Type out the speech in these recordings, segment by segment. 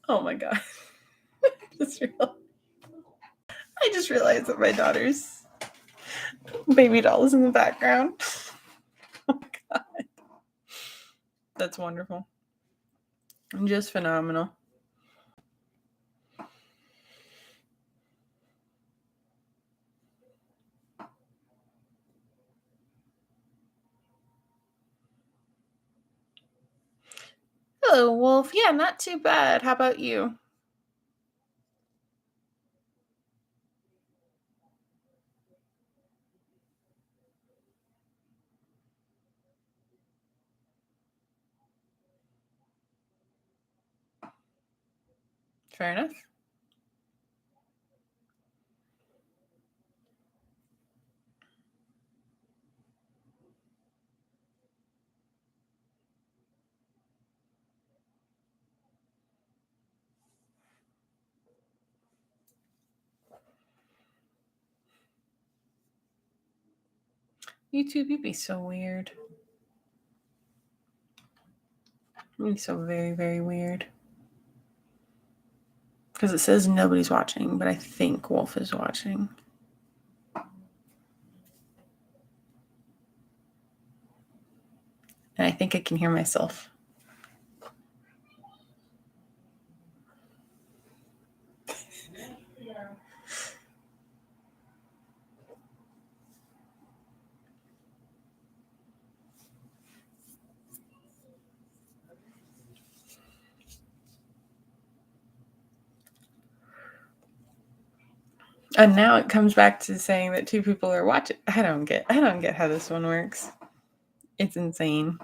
Oh my god. I just realized that my daughter's baby doll is in the background. Oh my god. That's wonderful. Just phenomenal. Hello, Wolf. Yeah, not too bad. How about you? Fair enough. YouTube, you'd be so weird. You'd be so very, very weird. Because it says nobody's watching, but I think Wolf is watching. And I think I can hear myself. And now it comes back to saying that two people are watching. I don't get how this one works. It's insane.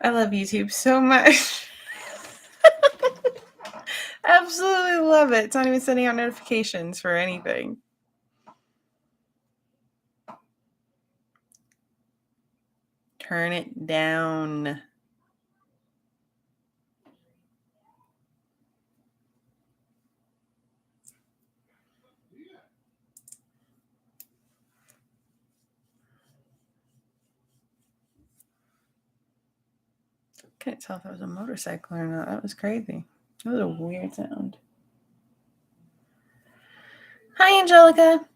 I love YouTube so much. Absolutely love it. It's not even sending out notifications for anything. Turn it down. Couldn't tell if it was a motorcycle or not. That was crazy. That was a weird sound. Hi, Angelica.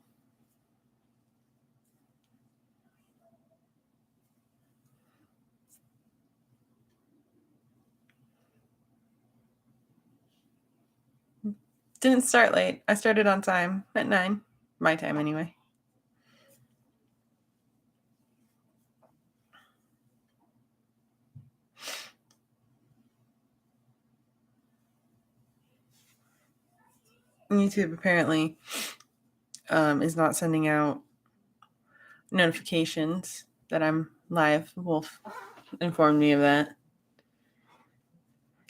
Didn't start late. I started on time at 9. My time, anyway. YouTube apparently is not sending out notifications that I'm live. Wolf informed me of that.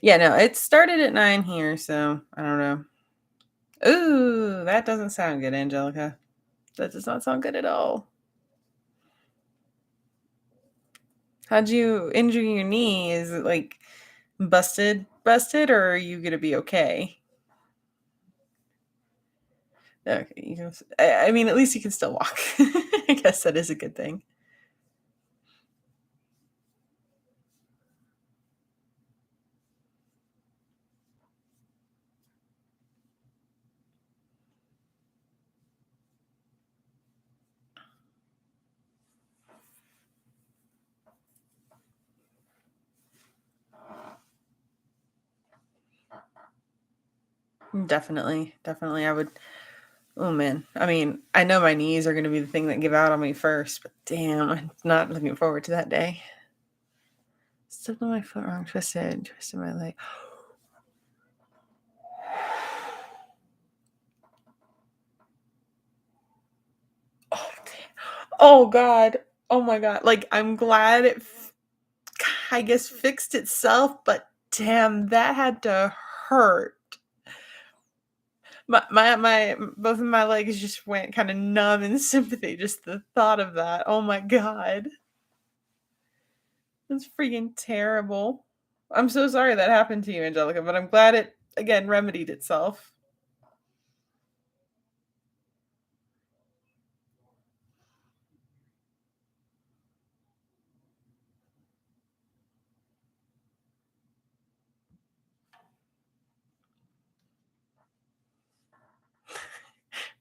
Yeah, no, it started at 9 here, so I don't know. Ooh, that doesn't sound good, Angelica. That does not sound good at all. How'd you injure your knee? Is it like busted, or are you gonna be okay? Okay, I mean, at least you can still walk. I guess that is a good thing. Definitely. I would. Oh man, I mean, I know my knees are going to be the thing that give out on me first, but damn, I'm not looking forward to that day. Stepped on my foot wrong, twisted my leg. Oh god, oh my god! Like I'm glad it, I guess, fixed itself, but Damn, that had to hurt. My both of my legs just went kind of numb in sympathy. Just the thought of that. Oh my god, that's freaking terrible. I'm so sorry that happened to you, Angelica, but I'm glad it again remedied itself.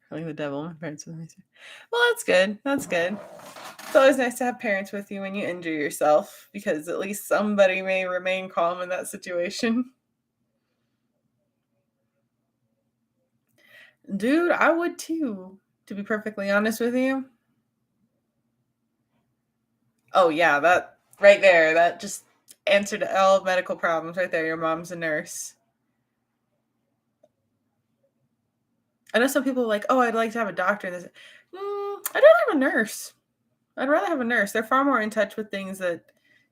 Like the devil, my parents with me. Well, that's good. That's good. It's always nice to have parents with you when you injure yourself because at least somebody may remain calm in that situation. Dude, I would too, to be perfectly honest with you. Oh, yeah, that right there, that just answered all medical problems right there. Your mom's a nurse. I know some people are like, oh, I'd like to have a doctor. And I'd rather have a nurse. I'd rather have a nurse. They're far more in touch with things that,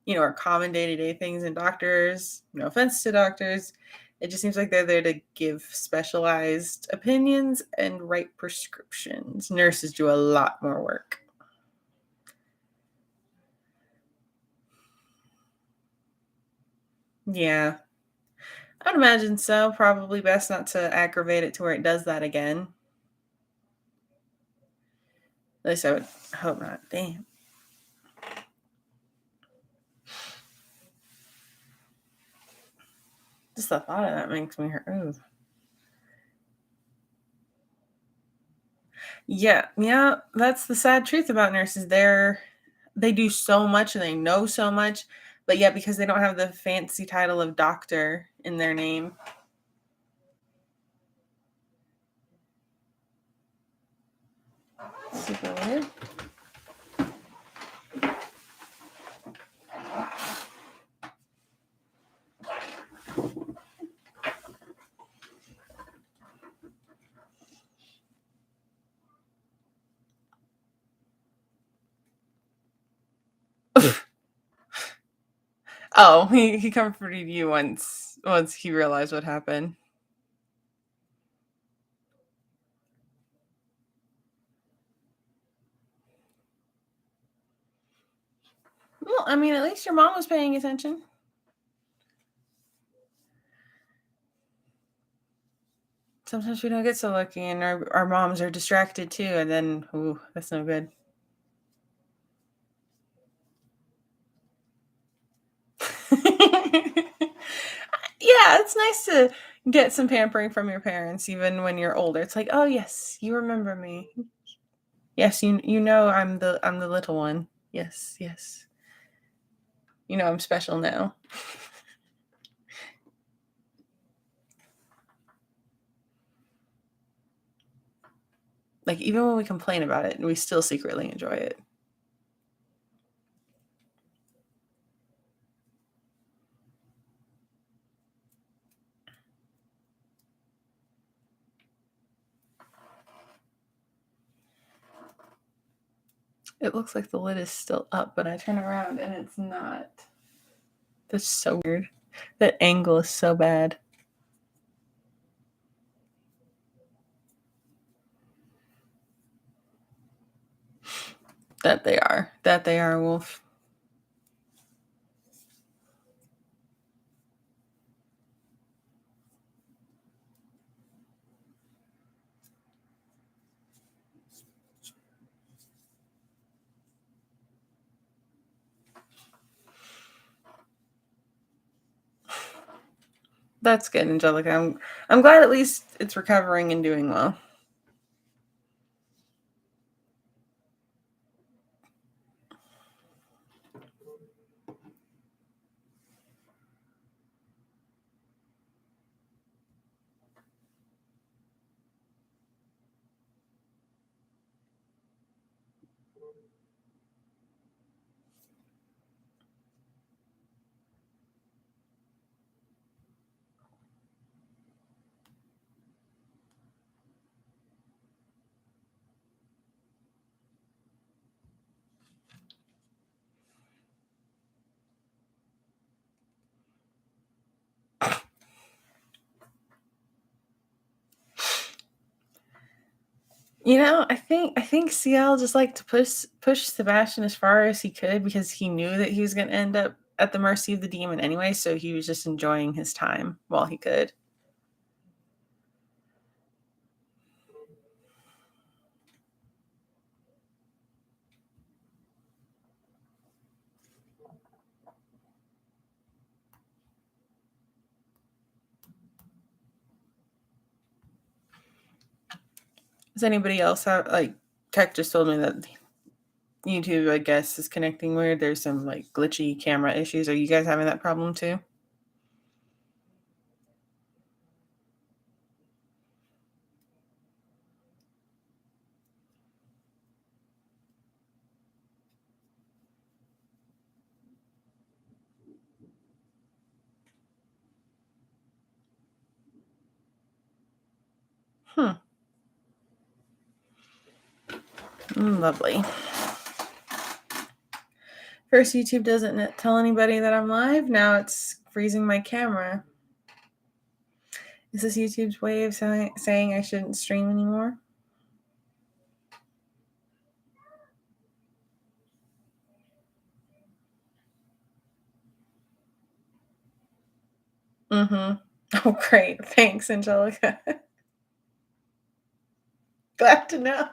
are common day to day things. And doctors, no offense to doctors, it just seems like they're there to give specialized opinions and write prescriptions. Nurses do a lot more work. Yeah, I'd imagine so. Probably best not to aggravate it to where it does that again. At least I would hope not. Damn. Just the thought of that makes me hurt. Ooh. Yeah, that's the sad truth about nurses. They do so much and they know so much, but yet because they don't have the fancy title of doctor in their name. Super weird. Oh, he comforted you once he realized what happened. Well, I mean, at least your mom was paying attention. Sometimes we don't get so lucky, and our moms are distracted too, and then, ooh, that's no good. Yeah, it's nice to get some pampering from your parents, even when you're older. It's like, oh yes, you remember me. Yes, you know I'm the little one. Yes, yes. You know I'm special now. Like even when we complain about it, we still secretly enjoy it. It looks like the lid is still up, but I turn around and it's not. That's so weird. That angle is so bad. That they are. That they are, Wolf. That's good, Angelica. I'm glad at least it's recovering and doing well. I think CL just liked to push Sebastian as far as he could because he knew that he was going to end up at the mercy of the demon anyway, so he was just enjoying his time while he could. Does anybody else have, like, Tech just told me that YouTube, I guess, is connecting weird. There's some like glitchy camera issues. Are you guys having that problem too? Hmm. Lovely. First, YouTube doesn't tell anybody that I'm live. Now it's freezing my camera. Is this YouTube's way of saying I shouldn't stream anymore? Mm-hmm. Oh, great. Thanks, Angelica. Glad to know.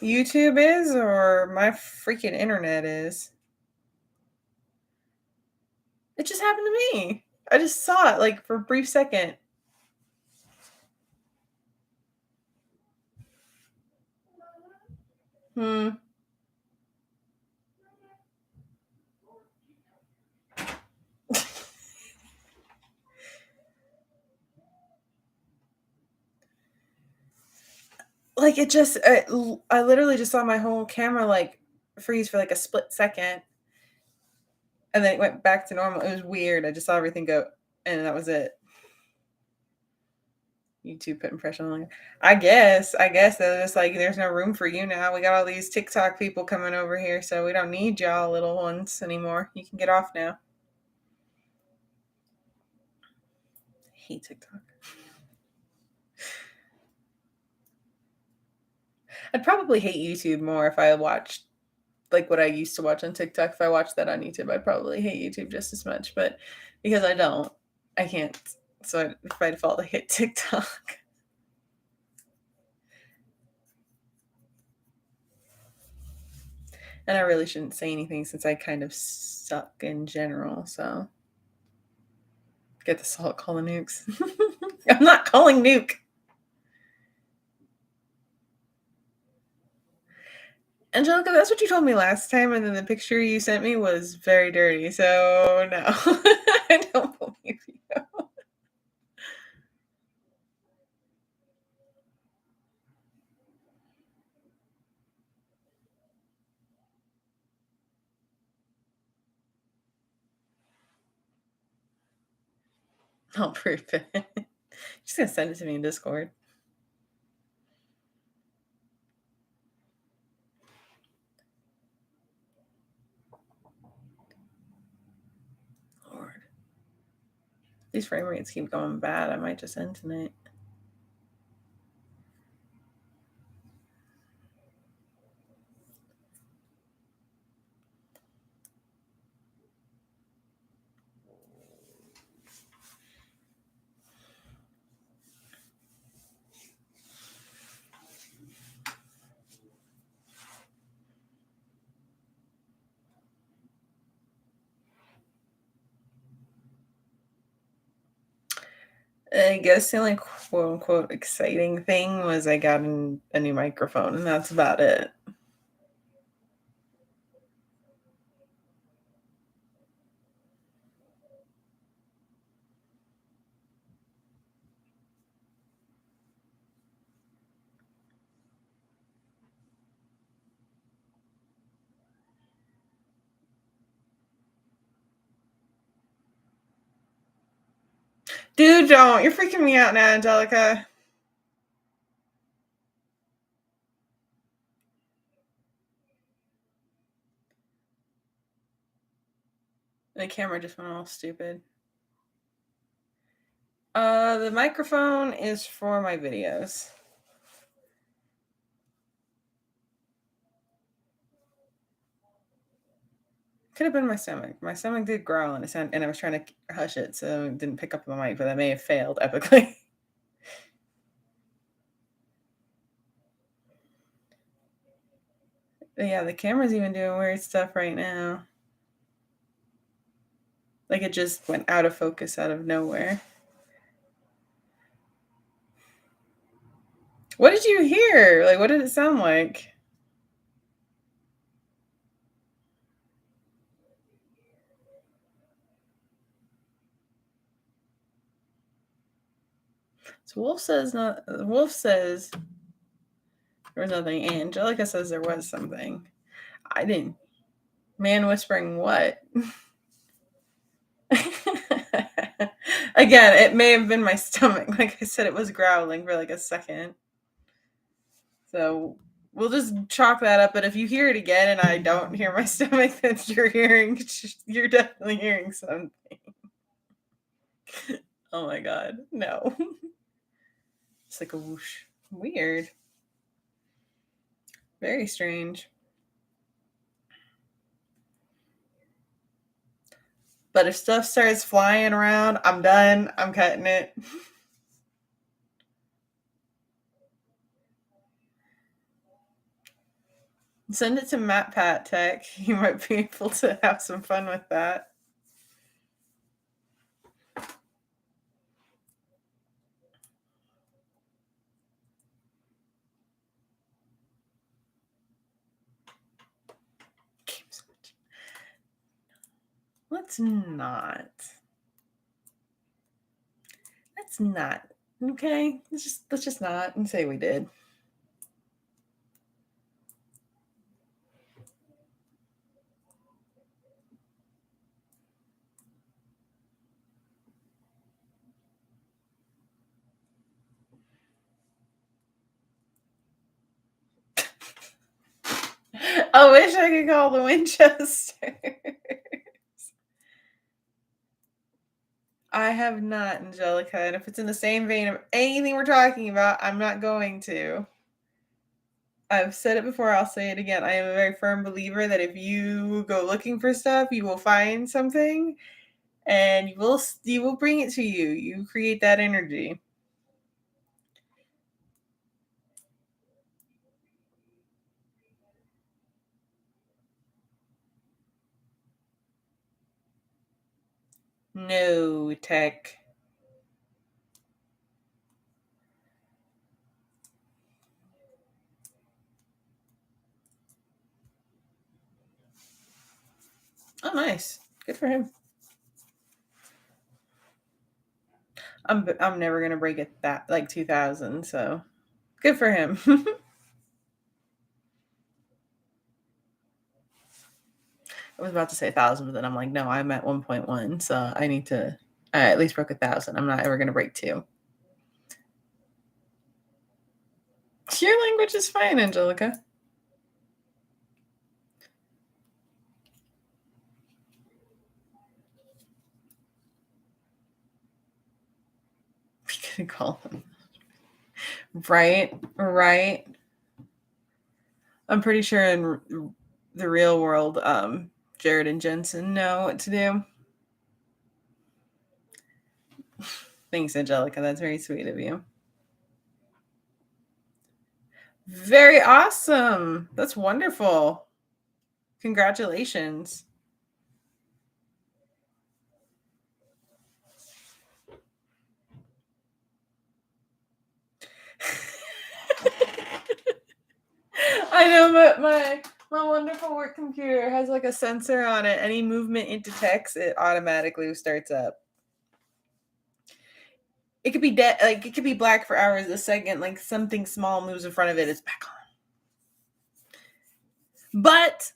YouTube is, or my freaking internet is? It just happened to me. I just saw it like for a brief second. Hmm. Like it just, I literally just saw my whole camera like freeze for like a split second, and then it went back to normal. It was weird. I just saw everything go, and that was it. YouTube put impression on. I guess they're just like, there's no room for you now. We got all these TikTok people coming over here, so we don't need y'all little ones anymore. You can get off now. I hate TikTok. I'd probably hate YouTube more if I watched like what I used to watch on TikTok. If I watched that on YouTube, I'd probably hate YouTube just as much. But because I don't, I can't. So by default, I hit TikTok. And I really shouldn't say anything since I kind of suck in general. So get the salt calling nukes. I'm not calling nuke. Angelica, that's what you told me last time, and then the picture you sent me was very dirty. So no, I don't believe you. I'll prove it. Just gonna send it to me in Discord. Lord, these frame rates keep going bad. I might just end tonight. I guess the only quote unquote exciting thing was I got a new microphone, and that's about it. Dude, don't. You're freaking me out now, Angelica. The camera just went all stupid. The microphone is for my videos. Could have been my stomach. My stomach did growl and I was trying to hush it so it didn't pick up the mic, but that may have failed epically. But yeah, the camera's even doing weird stuff right now. Like it just went out of focus out of nowhere. What did you hear? Like, what did it sound like? So Wolf says there was nothing. Angelica says there was something. I didn't. Man whispering what? Again, it may have been my stomach. Like I said, it was growling for like a second. So we'll just chalk that up. But if you hear it again and I don't hear my stomach, then you're definitely hearing something. Oh my God. No. It's like a whoosh. Weird. Very strange. But if stuff starts flying around, I'm done. I'm cutting it. Send it to MatPat Tech. You might be able to have some fun with that. Let's not. Let's not. Okay? Let's just not and say we did. I wish I could call the Winchesters. I have not, Angelica. And if it's in the same vein of anything we're talking about, I'm not going to. I've said it before, I'll say it again. I am a very firm believer that if you go looking for stuff, you will find something and you will bring it to you. You create that energy. No, Tech. Oh, nice. Good for him. I'm never gonna break it that like 2000. So good for him. I was about to say 1,000, but then I'm like, no, I'm at 1.1, so I need to. I at least broke 1,000. I'm not ever gonna break 2. Your language is fine, Angelica. We could call him. Right. I'm pretty sure in the real world, Jared and Jensen know what to do. Thanks, Angelica. That's very sweet of you. Very awesome. That's wonderful. Congratulations. I know, but my wonderful work computer has like a sensor on it. Any movement into text, it automatically starts up. It could be dead, like it could be black for hours a second, like something small moves in front of it, it's back on. But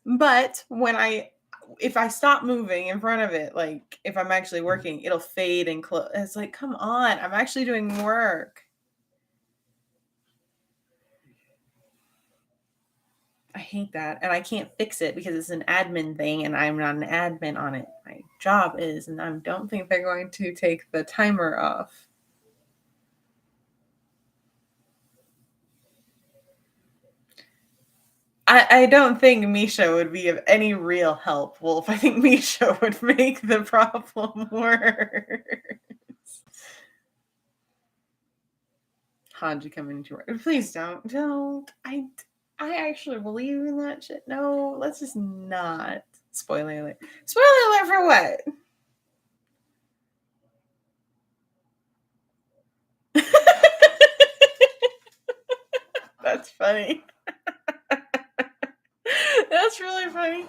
if I stop moving in front of it, like if I'm actually working, it'll fade and close. It's like, come on, I'm actually doing work. I hate that. And I can't fix it because it's an admin thing and I'm not an admin on it. My job is, and I don't think they're going to take the timer off. I don't think Misha would be of any real help, Wolf. I think Misha would make the problem worse. Hanji coming to work. Please don't. I actually believe in that shit. No, let's just not. Spoiler alert. Spoiler alert for what? That's funny. That's really funny.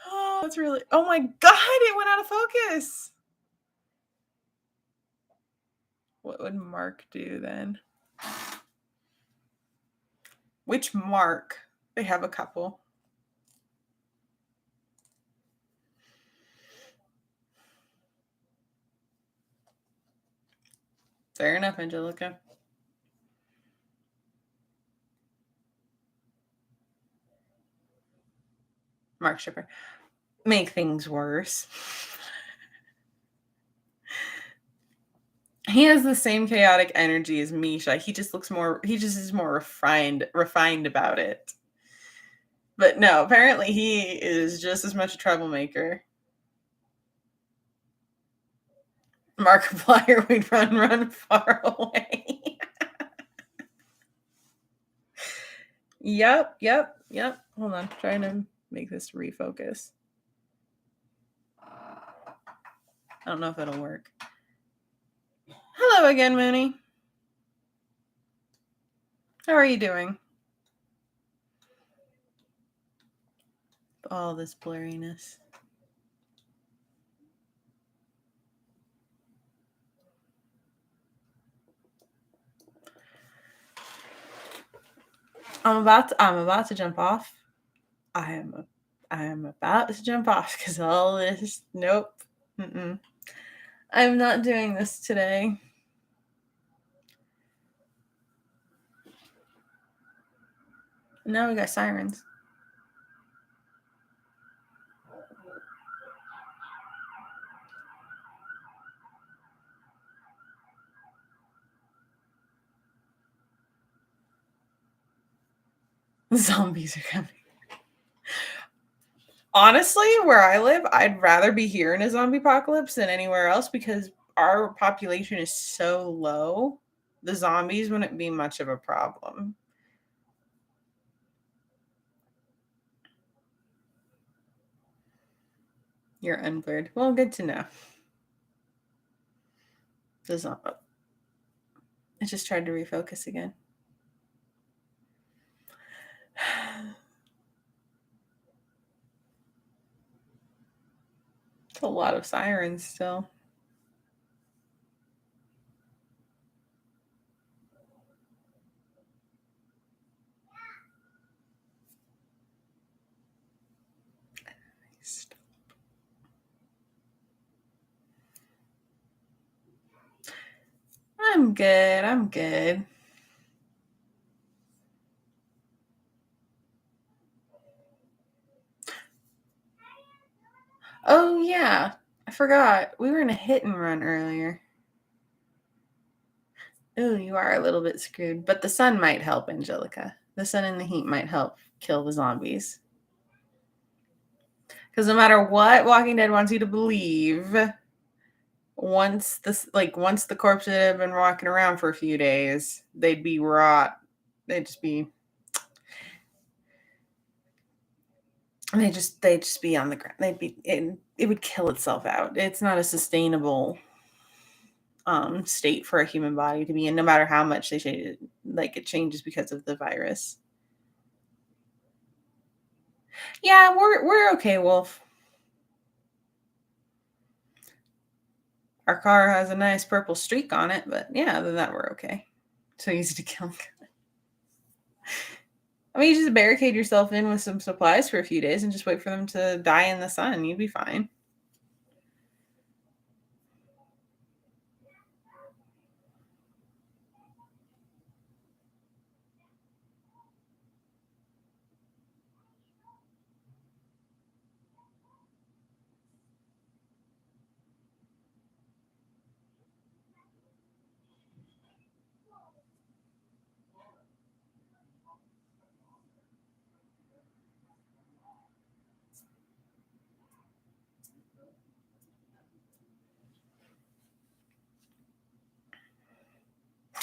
Oh, that's really. Oh my god, it went out of focus. What would Mark do then? Which Mark? They have a couple. Fair enough, Angelica. Mark Shipper. Make things worse. He has the same chaotic energy as Misha. He just is more refined about it. But no, apparently he is just as much a troublemaker. Markiplier, we'd run far away. Yep. Hold on, trying to make this refocus. I don't know if it'll work. Hello again, Mooney. How are you doing? All this blurriness. I'm about to jump off. I am about to jump off because all this. Nope. I'm not doing this today. Now we got sirens. Zombies are coming. Honestly, where I live, I'd rather be here in a zombie apocalypse than anywhere else because our population is so low. The zombies wouldn't be much of a problem. You're unblurred. Well, good to know. I just tried to refocus again. It's a lot of sirens still. I'm good. Oh, yeah. I forgot. We were in a hit and run earlier. Oh, you are a little bit screwed. But the sun might help, Angelica. The sun and the heat might help kill the zombies. Because no matter what Walking Dead wants you to believe, once the corpses had been walking around for a few days, they'd be rot. They'd just be on the ground. It would kill itself out. It's not a sustainable state for a human body to be in, no matter how much they change it. Like it changes because of the virus. Yeah, we're okay, Wolf. Our car has a nice purple streak on it, but yeah, other than that, we're okay. So easy to kill. I mean, you just barricade yourself in with some supplies for a few days and just wait for them to die in the sun. You'd be fine.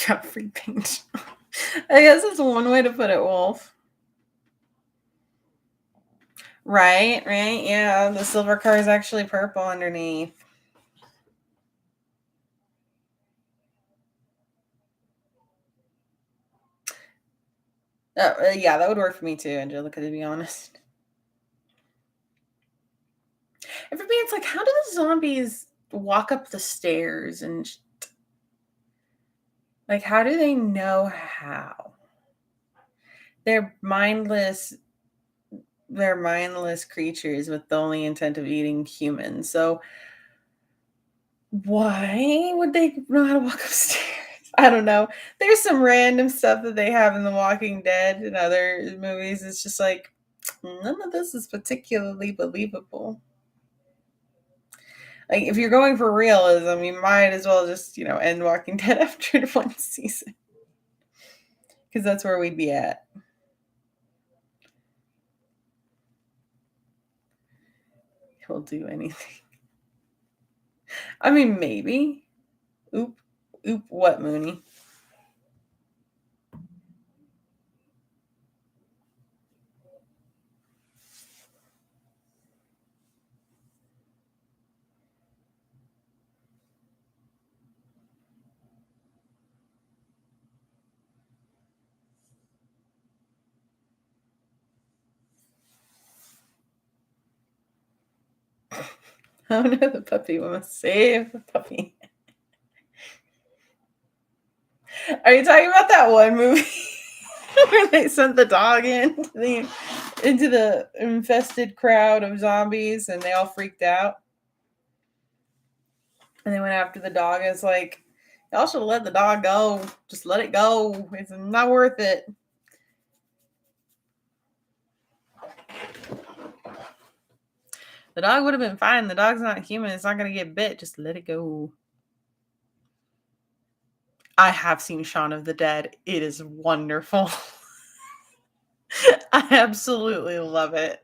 Got free paint. I guess that's one way to put it, Wolf. Right, right. Yeah, the silver car is actually purple underneath. Yeah, that would work for me too, Angelica, to be honest. And for me, it's like, how do the zombies walk up the stairs and like, how do they know how? They're mindless. They're mindless creatures with the only intent of eating humans. So why would they know how to walk upstairs? I don't know. There's some random stuff that they have in The Walking Dead and other movies. It's just like none of this is particularly believable. Like if you're going for realism, you might as well just, end Walking Dead after one season. Because that's where we'd be at. He'll do anything. I mean, maybe. Oop, what, Mooney? Oh no, the puppy. We must save the puppy. Are you talking about that one movie where they sent the dog into the infested crowd of zombies and they all freaked out? And they went after the dog. And it's like, y'all should let the dog go. Just let it go. It's not worth it. The dog would have been fine. The dog's not human. It's not going to get bit. Just let it go. I have seen Shaun of the Dead. It is wonderful. I absolutely love it.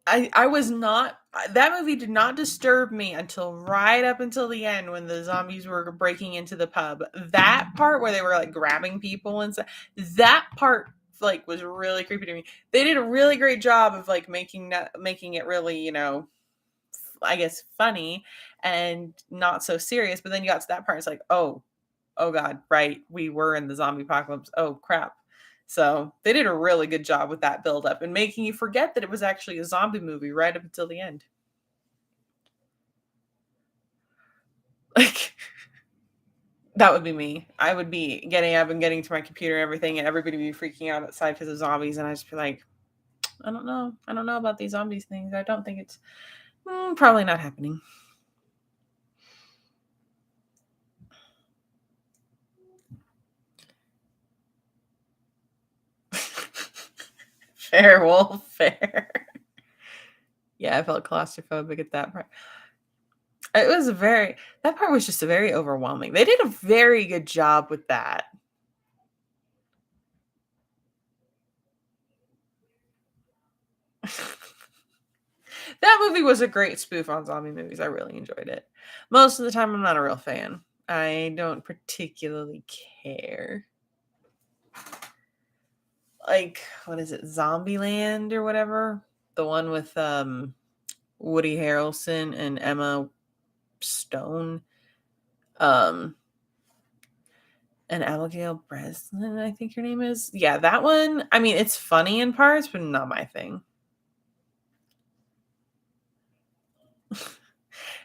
I was not, that movie did not disturb me until right up until the end when the zombies were breaking into the pub. That part where they were like grabbing people and stuff, that part like was really creepy to me. They did a really great job of like making it really, I guess funny and not so serious. But then you got to that part, it's like, oh God, right, we were in the zombie apocalypse. Oh crap. So they did a really good job with that build up and making you forget that it was actually a zombie movie right up until the end. Like that would be me. I would be getting up and getting to my computer and everything, and everybody would be freaking out outside because of zombies, and I just be like, I don't know about these zombies things. I don't think it's probably not happening. Fair, Wolf, fair. Yeah, I felt claustrophobic at that part. It was that part was just very overwhelming. They did a very good job with that. That movie was a great spoof on zombie movies. I really enjoyed it. Most of the time, I'm not a real fan. I don't particularly care. Like, what is it? Zombieland or whatever? The one with Woody Harrelson and Emma Stone. And Abigail Breslin, I think her name is. Yeah, that one. I mean, it's funny in parts, but not my thing.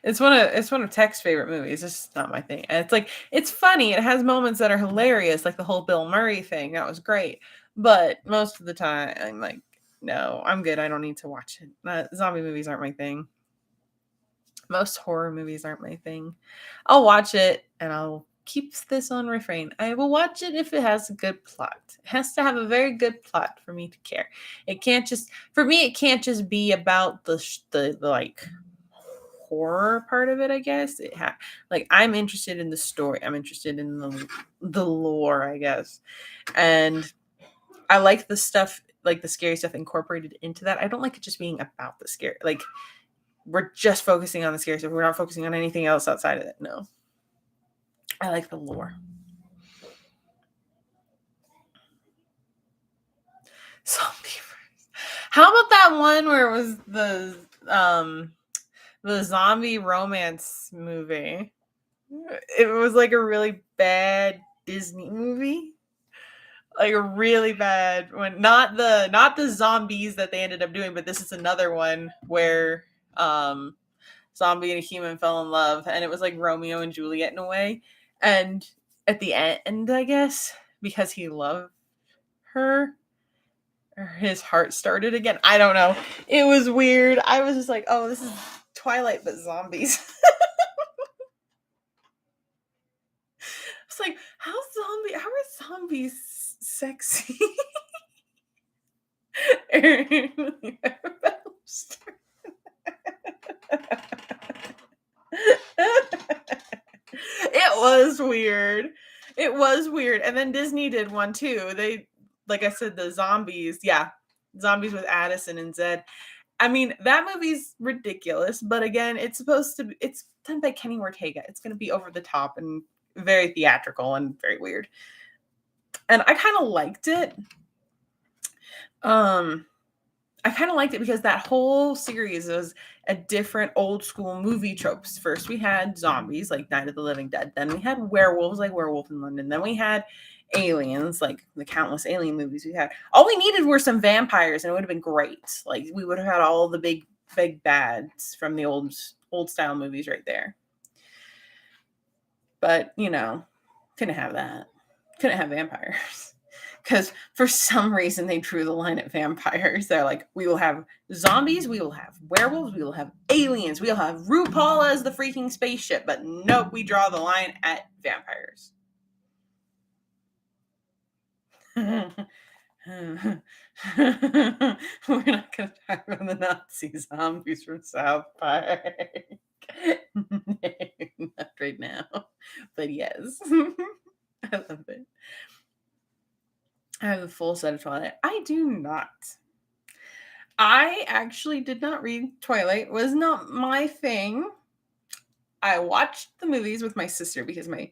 It's one of Tech's favorite movies. It's just not my thing. And it's like it's funny. It has moments that are hilarious, like the whole Bill Murray thing. That was great. But most of the time, I'm like, no, I'm good. I don't need to watch it. Zombie movies aren't my thing. Most horror movies aren't my thing. I'll watch it and I'll keep this on refrain. I will watch it if it has a good plot. It has to have a very good plot for me to care. It can't just for me. It can't just be about the like horror part of it. I guess like I'm interested in the story. I'm interested in the lore. I guess, and I like the stuff like the scary stuff incorporated into that. I don't like it just being about the scary like we're just focusing on the scary stuff. We're not focusing on anything else outside of it. No. I like the lore. Zombie. How about that one where it was the zombie romance movie? It was like a really bad Disney movie. Like a really bad one. Not the zombies that they ended up doing, but this is another one where zombie and a human fell in love, and it was like Romeo and Juliet in a way. And at the end, I guess, because he loved her, his heart started again. I don't know. It was weird. I was just like, oh, this is Twilight but zombies. It's like, how are zombies sexy? It was weird. It was weird. And then Disney did one too. They, like I said, the zombies. Yeah. Zombies with Addison and Zed. I mean, that movie's ridiculous, but again, it's done by Kenny Ortega. It's going to be over the top and very theatrical and very weird. And I kind of liked it. I kind of liked it because that whole series was a different old school movie tropes. First, we had zombies like Night of the Living Dead. Then we had werewolves like Werewolf in London. Then we had aliens like the countless alien movies we had. All we needed were some vampires, and it would have been great. Like we would have had all the big bads from the old style movies right there. But couldn't have that. Couldn't have vampires. Because for some reason they drew the line at vampires. They're like, we will have zombies, we will have werewolves, we will have aliens, we'll have RuPaul as the freaking spaceship. But nope, we draw the line at vampires. We're not going to talk about the Nazi zombies from South Park. Not right now. But yes. I love it. I have a full set of Twilight. I do not. I actually did not read Twilight. It was not my thing. I watched the movies with my sister because my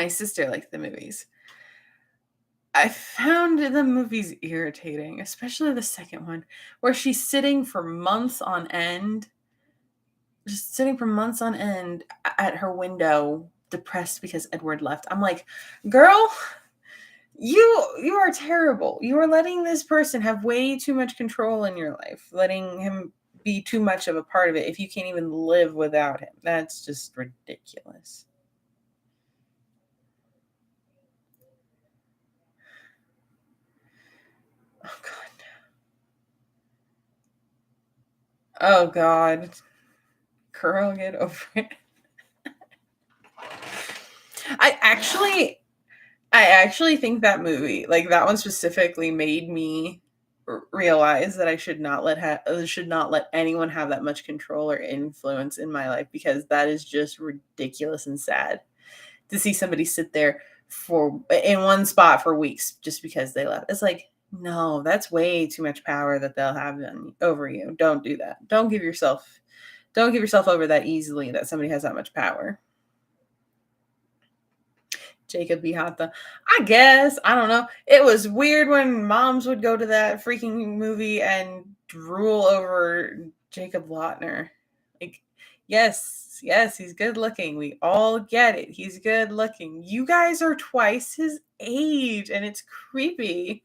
sister liked the movies. I found the movies irritating, especially the second one, where she's sitting for months on end. Just sitting for months on end at her window, depressed because Edward left. I'm like, girl, you are terrible. You are letting this person have way too much control in your life, letting him be too much of a part of it if you can't even live without him. That's just ridiculous. Oh god. Oh god. Girl, get over it. I actually think that movie, like that one specifically, made me realize that I should not let anyone have that much control or influence in my life, because that is just ridiculous and sad to see somebody sit there in one spot for weeks just because they left. It's like, no, that's way too much power that they'll have over you. Don't do that. Don't give yourself over that easily, that somebody has that much power. Jacob Behata. I guess. I don't know. It was weird when moms would go to that freaking movie and drool over Jacob Lautner. Like, yes, he's good looking. We all get it. He's good looking. You guys are twice his age, and it's creepy.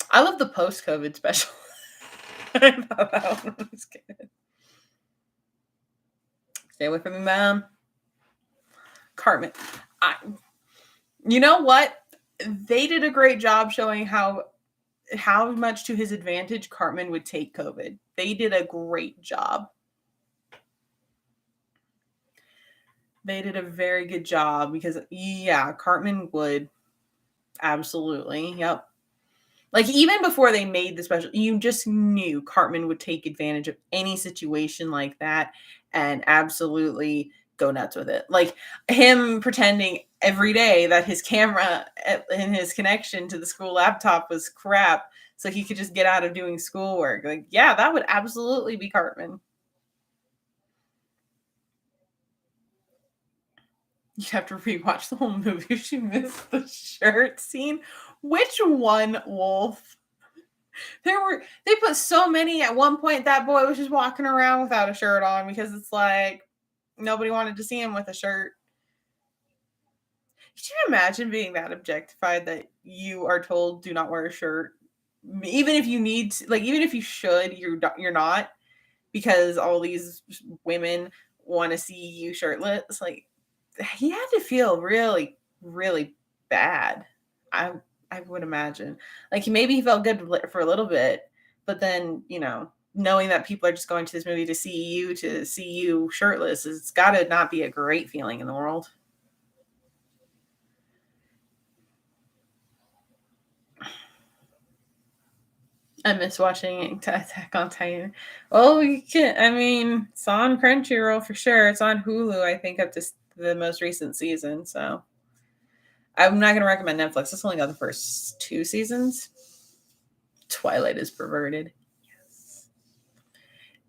I love the post-COVID special. I thought that one was good. Stay away from me, Mom. Cartman. You know what? They did a great job showing how much to his advantage Cartman would take COVID. They did a great job. They did a very good job because, yeah, Cartman would. Absolutely. Yep. Like, even before they made the special, you just knew Cartman would take advantage of any situation like that and absolutely go nuts with it. Like him pretending every day that his camera and his connection to the school laptop was crap, so he could just get out of doing schoolwork. Like, yeah, that would absolutely be Cartman. You'd have to rewatch the whole movie if you missed the shirt scene. Which one, Wolf? They put so many at one point. That boy was just walking around without a shirt on because it's like nobody wanted to see him with a shirt. Could you imagine being that objectified that you are told do not wear a shirt, even if you need to, like even if you should, you're not, because all these women want to see you shirtless. Like, he had to feel really, really bad. I I would imagine. Like, maybe he felt good for a little bit, but then knowing that people are just going to this movie to see you shirtless, it's got to not be a great feeling in the world. I miss watching Attack on Titan. Well, we can. I mean, it's on Crunchyroll for sure. It's on Hulu, I think, up to the most recent season. So I'm not going to recommend Netflix. It's only got the first 2 seasons. Twilight is perverted. Yes,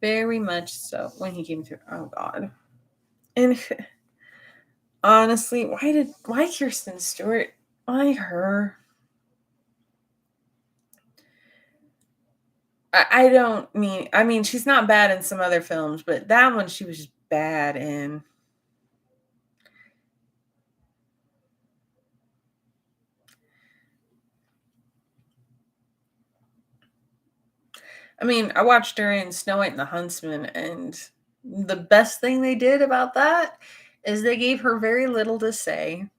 very much so. When he came through, oh god. And honestly, why Kirsten Stewart? Why her? I mean, she's not bad in some other films, but that one she was just bad in. I mean, I watched her in Snow White and the Huntsman, and the best thing they did about that is they gave her very little to say.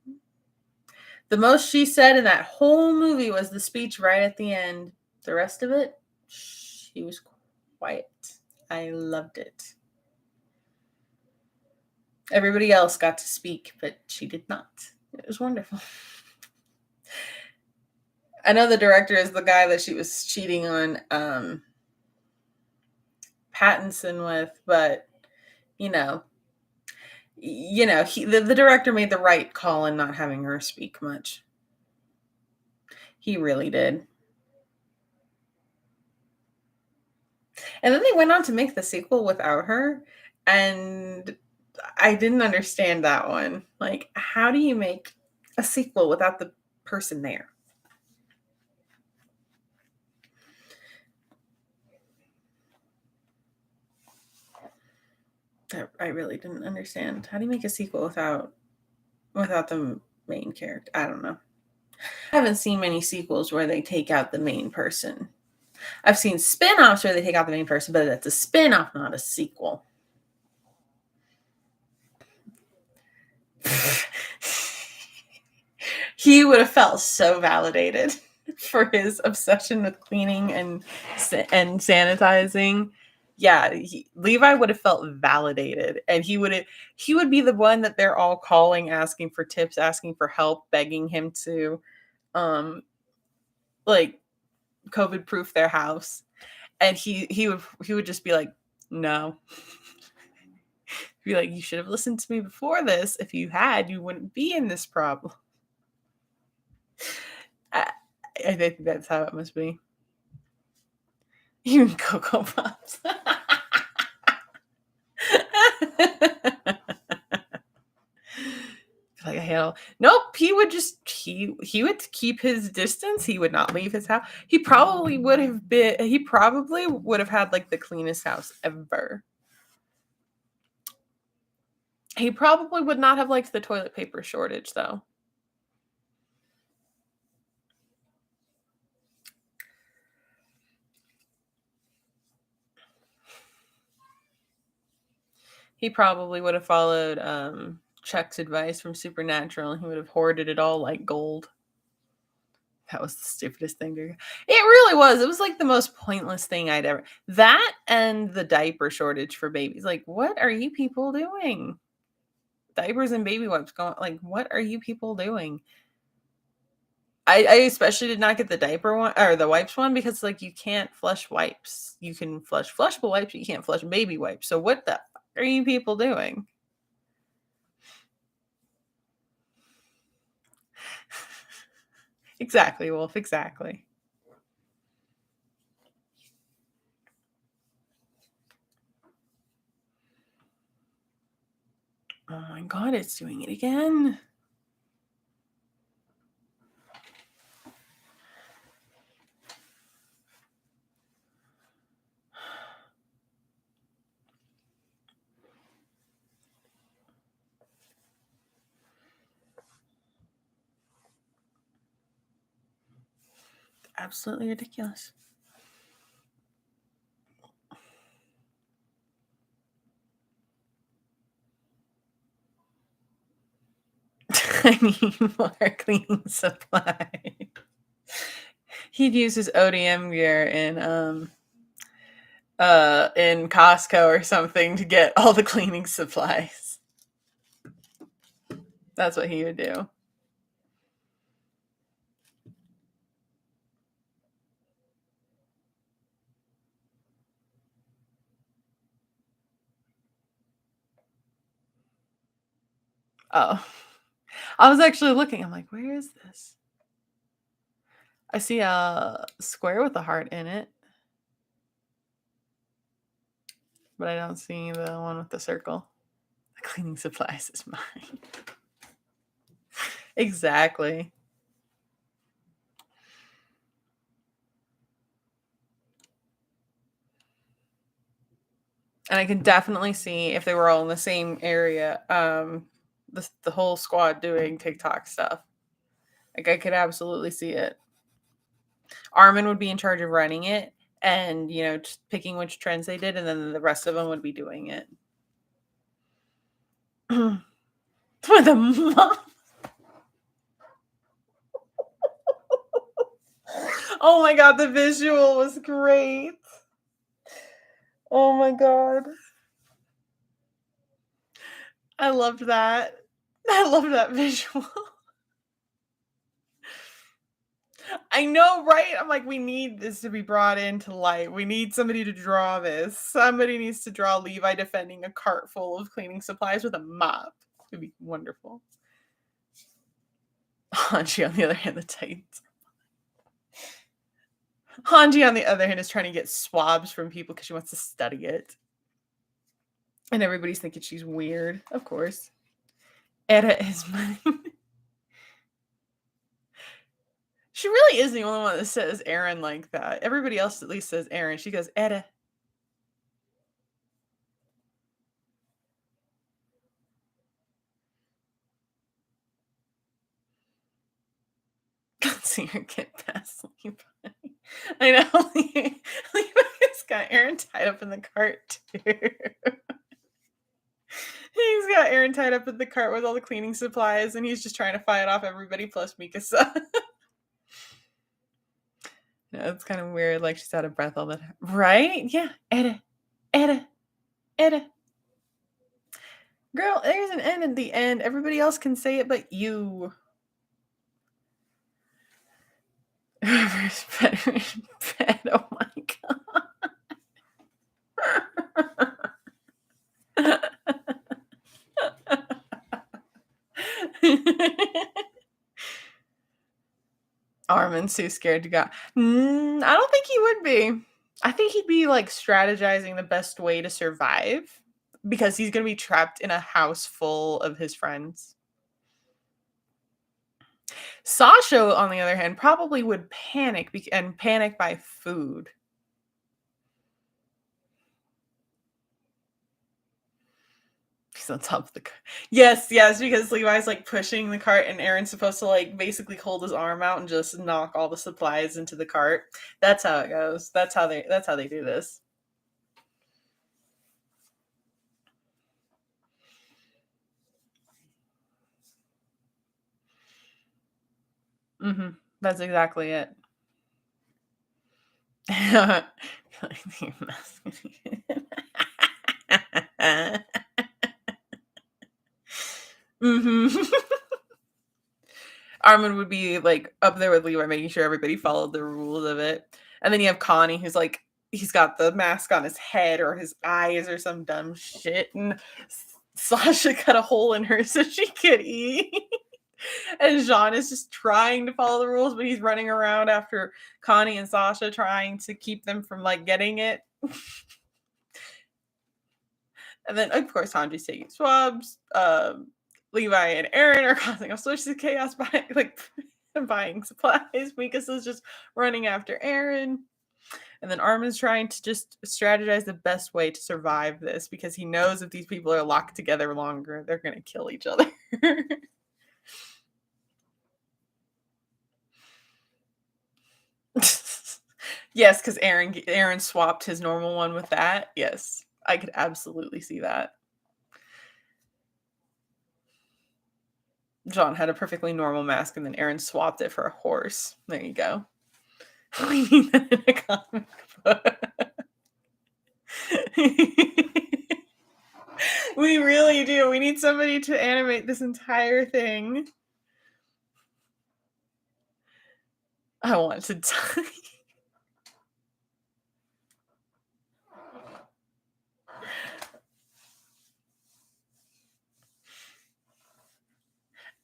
The most she said in that whole movie was the speech right at the end. The rest of it, she was quiet. I loved it. Everybody else got to speak, but she did not. It was wonderful. I know the director is the guy that she was cheating on Pattinson with, but the director made the right call in not having her speak much. He really did. And then they went on to make the sequel without her, and I didn't understand that one. Like, how do you make a sequel without the person there? I really didn't understand. How do you make a sequel without the main character? I don't know. I haven't seen many sequels where they take out the main person. I've seen spin-offs where they take out the main person, but that's a spin-off, not a sequel. He would have felt so validated for his obsession with cleaning and sanitizing. Yeah, Levi would have felt validated, and he would be the one that they're all calling, asking for tips, asking for help, begging him to like COVID proof their house. And he would just be like, no. Be like, you should have listened to me before this. If you had, you wouldn't be in this problem. I think that's how it must be. Even Cocoa Pops. Like, hell, nope. He would keep his distance. He would not leave his house. He probably would have had like the cleanest house ever. He probably would not have liked the toilet paper shortage, though. He probably would have followed Chuck's advice from Supernatural, and he would have hoarded it all like gold. That was the stupidest thing to do. It really was. It was like the most pointless thing I'd ever. That and the diaper shortage for babies. Like, what are you people doing? Diapers and baby wipes going. Like, what are you people doing? I especially did not get the diaper one or the wipes one because like you can't flush wipes. You can flush flushable wipes, but you can't flush baby wipes. So what the fuck are you people doing? Exactly, Wolf. Exactly. Oh my god, it's doing it again. Absolutely ridiculous. I need more cleaning supply. He'd use his ODM gear in Costco or something to get all the cleaning supplies. That's what he would do. Oh. I was actually looking. I'm like, where is this? I see a square with a heart in it. But I don't see the one with the circle. The cleaning supplies is mine. Exactly. And I can definitely see if they were all in the same area, the whole squad doing TikTok stuff. Like I could absolutely see it. Armin would be in charge of running it and, just picking which trends they did, and then the rest of them would be doing it. With a mom. Oh my god, the visual was great. Oh my god. I loved that. I loved that visual. I know, right? I'm like, we need this to be brought into light. We need somebody to draw this. Somebody needs to draw Levi defending a cart full of cleaning supplies with a mop. It'd be wonderful. Hanji, on the other hand, the Titans. Hanji, on the other hand, is trying to get swabs from people because she wants to study it. And everybody's thinking she's weird, of course. Eda is mine. She really is the only one that says Aaron like that. Everybody else at least says Aaron. She goes, Eda. Can't see her get past Levi. I know. Levi's got Aaron tied up in the cart, too. He's got Aaron tied up in the cart with all the cleaning supplies, and he's just trying to fight off everybody plus Mikasa. Yeah, it's kind of weird. Like she's out of breath all the time. Right? Yeah. Eda. Eda. Eda. Girl, there's an N at the end. Everybody else can say it but you. Whoever's better in bed. Oh my god. Armin's too scared to go. I don't think he would be. I think he'd be like strategizing the best way to survive because he's going to be trapped in a house full of his friends. Sasha, on the other hand, probably would panic and panic by food. He's on top of the cart. Yes, because Levi's like pushing the cart and Aaron's supposed to like basically hold his arm out and just knock all the supplies into the cart. That's how it goes. That's how they do this. That's exactly it. Armin would be like up there with Levi, making sure everybody followed the rules of it. And then you have Connie, who's like, he's got the mask on his head or his eyes or some dumb shit. And Sasha cut a hole in her so she could eat. And Jean is just trying to follow the rules, but he's running around after Connie and Sasha, trying to keep them from like getting it. And then, of course, Hanji's taking swabs. Levi and Aaron are causing all sorts of chaos by like buying supplies. Mika's just running after Aaron. And then Armin's trying to just strategize the best way to survive this, because he knows if these people are locked together longer, they're going to kill each other. Yes, because Aaron swapped his normal one with that. Yes, I could absolutely see that. John had a perfectly normal mask, and then Aaron swapped it for a horse. There you go. We need that in a comic book. We really do. We need somebody to animate this entire thing. I want to die.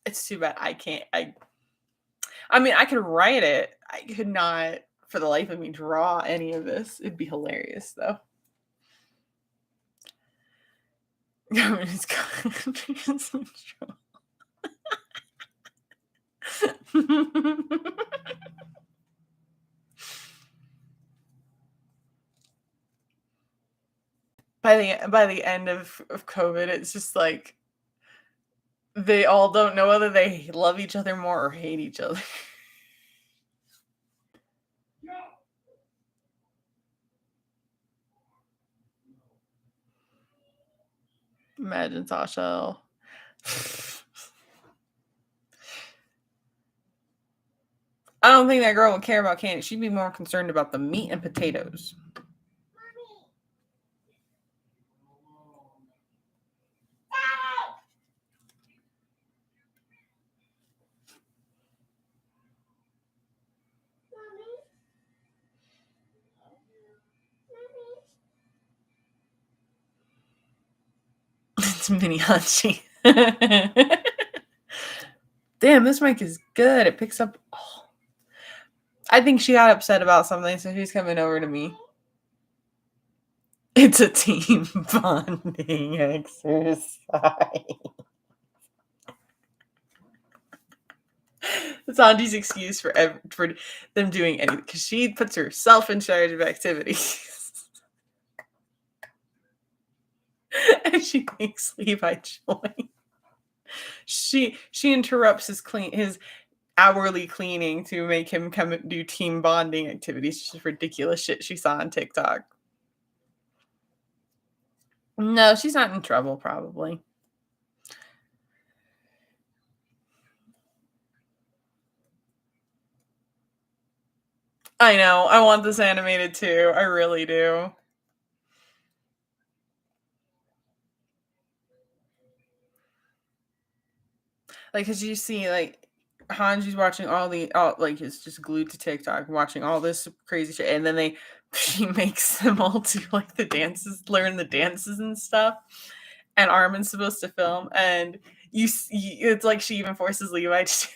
It's too bad I can't. I mean, I could write it. I could not, for the life of me, draw any of this. It'd be hilarious, though. Government is by the end of COVID, it's just like they all don't know whether they love each other more or hate each other. Imagine Sasha. I don't think that girl would care about candy. She'd be more concerned about the meat and potatoes. It's mini Hachi. Damn, this mic is good. It picks up. Oh. I think she got upset about something, so she's coming over to me. It's a team bonding exercise. That's Andy's excuse for them doing anything, because she puts herself in charge of activities. And she makes Levi join. She interrupts his hourly cleaning to make him come and do team bonding activities. Just ridiculous shit she saw on TikTok. No, she's not in trouble, probably. I know. I want this animated too. I really do. Like, because you see, like, Hanji's watching like, it's just glued to TikTok, watching all this crazy shit, and then she makes them all do, like, the dances, learn the dances and stuff, and Armin's supposed to film, and it's like she even forces Levi to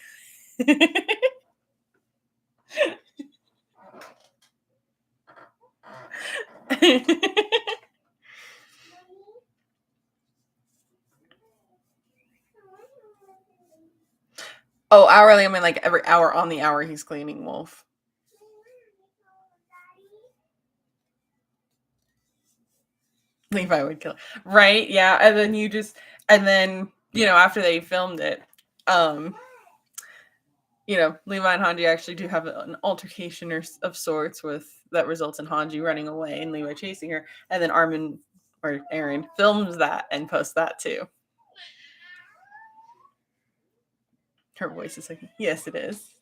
Oh, hourly, I mean, like, every hour on the hour he's cleaning Wolf. Levi would kill. Right, yeah, and then, after they filmed it, Levi and Hanji actually do have an altercation of sorts that results in Hanji running away and Levi chasing her, and then Armin or Aaron films that and posts that too. Her voice is like, yes, it is.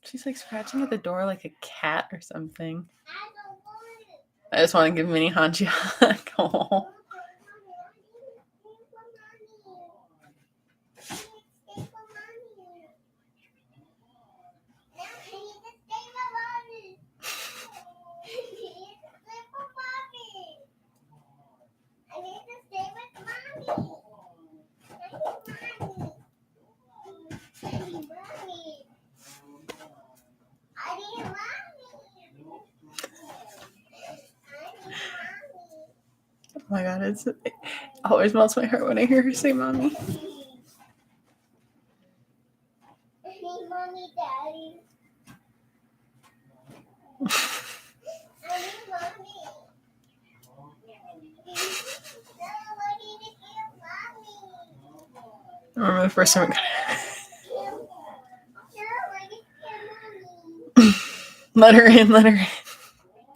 She's like scratching at the door like a cat or something. I just want to give Mini Hanji a hug. Oh. my God, it always melts my heart when I hear her say mommy. Mommy, daddy. I need mommy. I remember the first time let her in, let her in.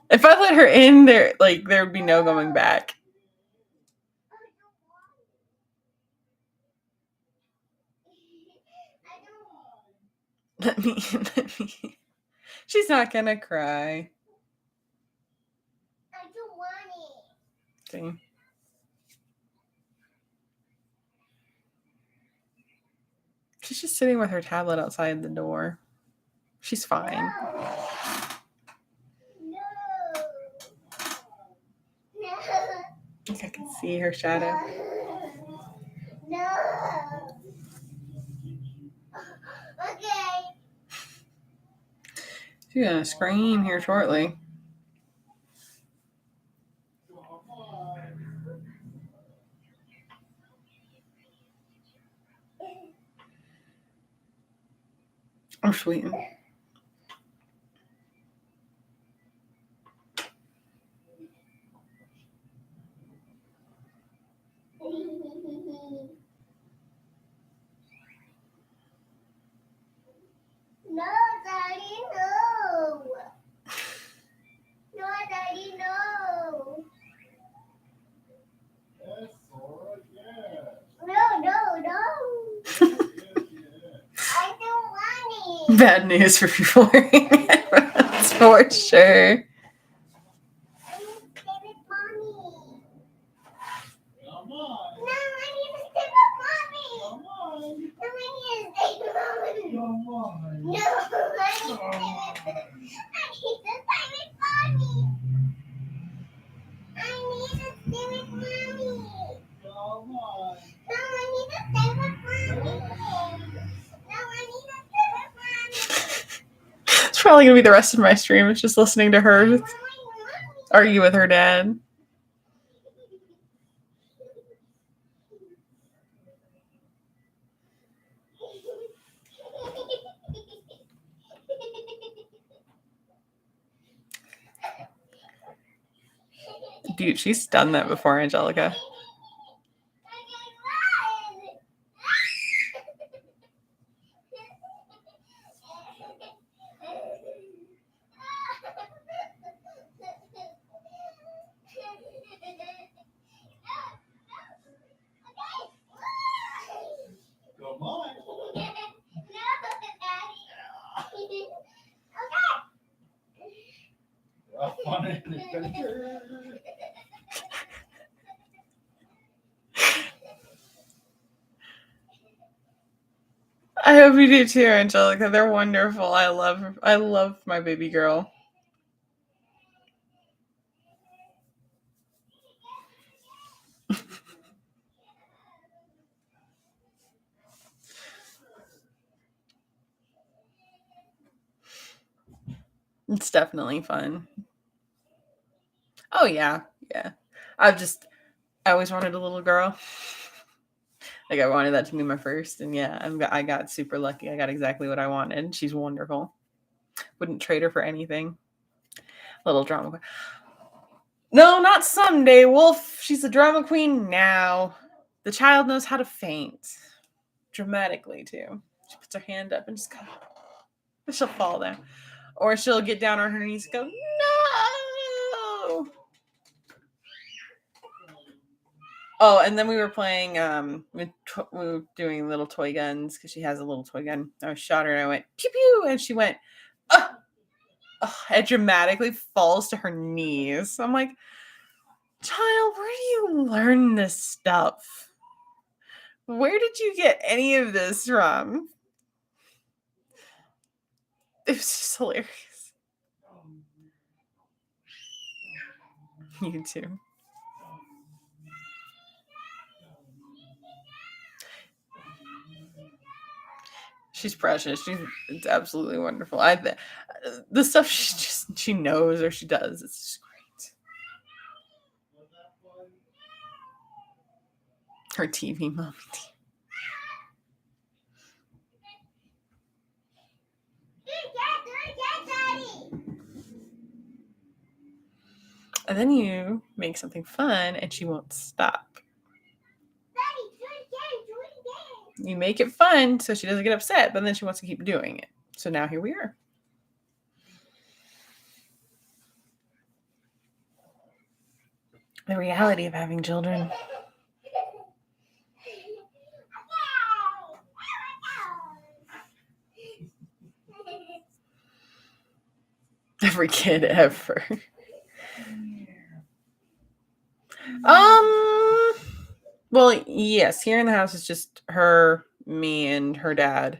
If I let her in, there would be no going back. Let me in, let me in. She's not gonna cry. I don't want it. See? She's just sitting with her tablet outside the door. She's fine. No. No. I think I can see her shadow. No. Okay. She's gonna scream here shortly. I'm sweet. No, Daddy, no. No, Daddy, no. Yes, Sora, yes. No. I don't want it. Bad news for people wearing headphones, for sure. I need to stay with mommy. Come on. No, I need to stay with mommy. Come on. No, I need to stay with mommy. Come on. No, I need to stay with mommy. I need to stay with mommy. Come on. No, I need to stay with mommy. No, I need to stay with mommy. It's probably gonna be the rest of my stream. It's just listening to her argue with her dad. Dude, she's done that before, Angelica. Come on. Have fun in the adventure. I hope you do too, Angelica. They're wonderful. I love my baby girl. It's definitely fun. Oh yeah. I always wanted a little girl. Like I wanted that to be my first, and yeah, I got super lucky. I got exactly what I wanted. She's wonderful. Wouldn't trade her for anything. Little drama queen. No, not someday, Wolf. She's a drama queen now. The child knows how to faint. Dramatically, too. She puts her hand up and just goes, she'll fall down. Or she'll get down on her knees and go, no! Oh, and then we were playing, we were doing little toy guns because she has a little toy gun. I shot her and I went, pew pew, and she went, oh! It dramatically falls to her knees. I'm like, child, where do you learn this stuff? Where did you get any of this from? It was just hilarious. You too. She's precious. It's absolutely wonderful. The stuff she knows or she does, it's just great. Her TV mommy. And then you make something fun and she won't stop. You make it fun so she doesn't get upset, but then she wants to keep doing it. So now here we are. The reality of having children. Every kid ever. Well, yes, here in the house it's just her, me, and her dad.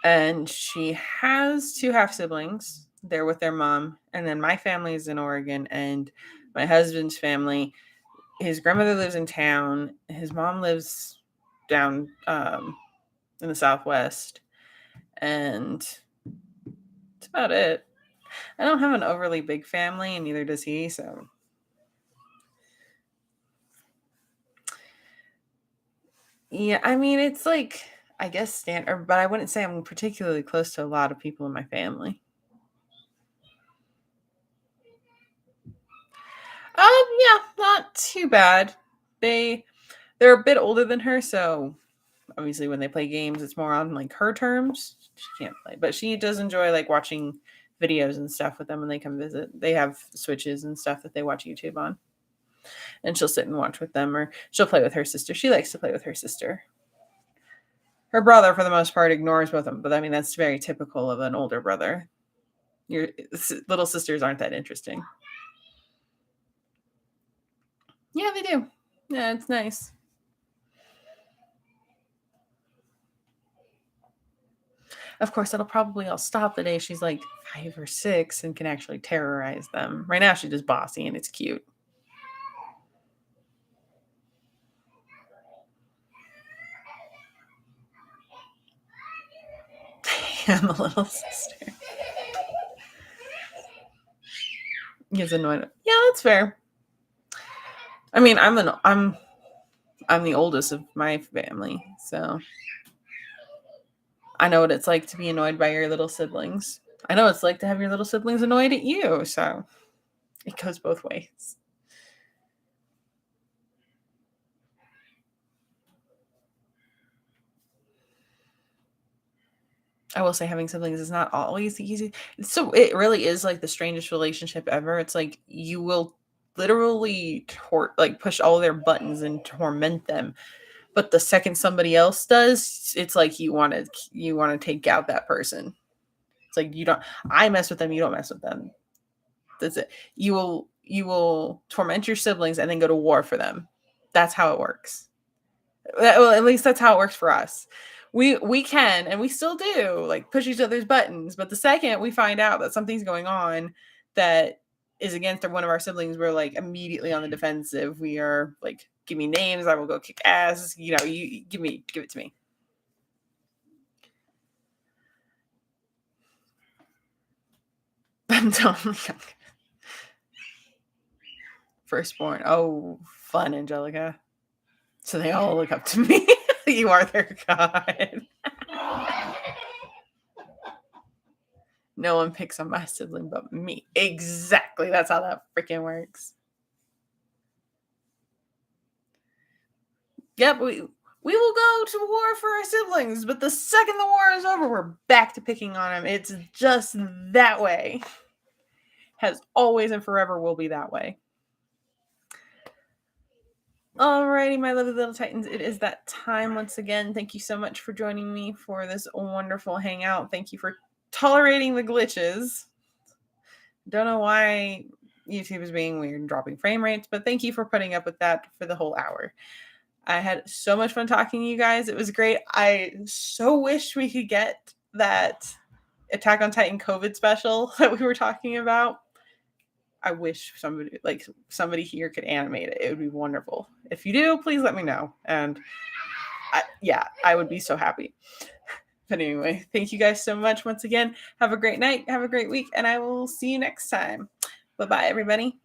And she has 2 half siblings. They're with their mom. And then my family is in Oregon, and my husband's family, his grandmother lives in town. His mom lives down in the Southwest. And that's about it. I don't have an overly big family, and neither does he, so. Yeah, I mean, it's like, I guess standard, but I wouldn't say I'm particularly close to a lot of people in my family. Yeah, not too bad. They're a bit older than her, so obviously when they play games, it's more on like her terms. She can't play, but she does enjoy like watching videos and stuff with them when they come visit. They have Switches and stuff that they watch YouTube on, and she'll sit and watch with them, or she'll play with her sister. She likes to play with her sister. Her brother, for the most part, ignores both of them, but I mean that's very typical of an older brother. Your little sisters aren't that interesting. Yeah, they do. Yeah, it's nice. Of course, it'll probably all stop the day she's like 5 or 6 and can actually terrorize them. Right now, she's just bossy and it's cute. I'm a little sister. He's annoyed. Yeah, that's fair. I mean, I'm the oldest of my family, so I know what it's like to be annoyed by your little siblings. I know what it's like to have your little siblings annoyed at you, so it goes both ways. I will say having siblings is not always easy. So it really is like the strangest relationship ever. It's like you will literally push all their buttons and torment them. But the second somebody else does, it's like you want to take out that person. It's like I mess with them, you don't mess with them. That's it. You will torment your siblings and then go to war for them. That's how it works. Well, at least that's how it works for us. We can, and we still do, like push each other's buttons, but the second we find out that something's going on that is against one of our siblings, we're like immediately on the defensive. We are like, give me names, I will go kick ass. You give it to me. I'm totally young. Firstborn. Oh, fun, Angelica. So they all look up to me. You are their god. No one picks on my sibling but me. Exactly. That's how that freaking works. Yep, we will go to war for our siblings, but the second the war is over, we're back to picking on them. It's just that way. Has always and forever will be that way. Alrighty, my lovely little Titans, it is that time once again. Thank you so much for joining me for this wonderful hangout. Thank you for tolerating the glitches. Don't know why YouTube is being weird and dropping frame rates, but thank you for putting up with that for the whole hour. I had so much fun talking to you guys. It was great. I so wish we could get that Attack on Titan COVID special that we were talking about. I wish somebody here could animate it. It would be wonderful. If you do, please let me know. And I would be so happy. But anyway, thank you guys so much once again. Have a great night. Have a great week. And I will see you next time. Bye-bye, everybody.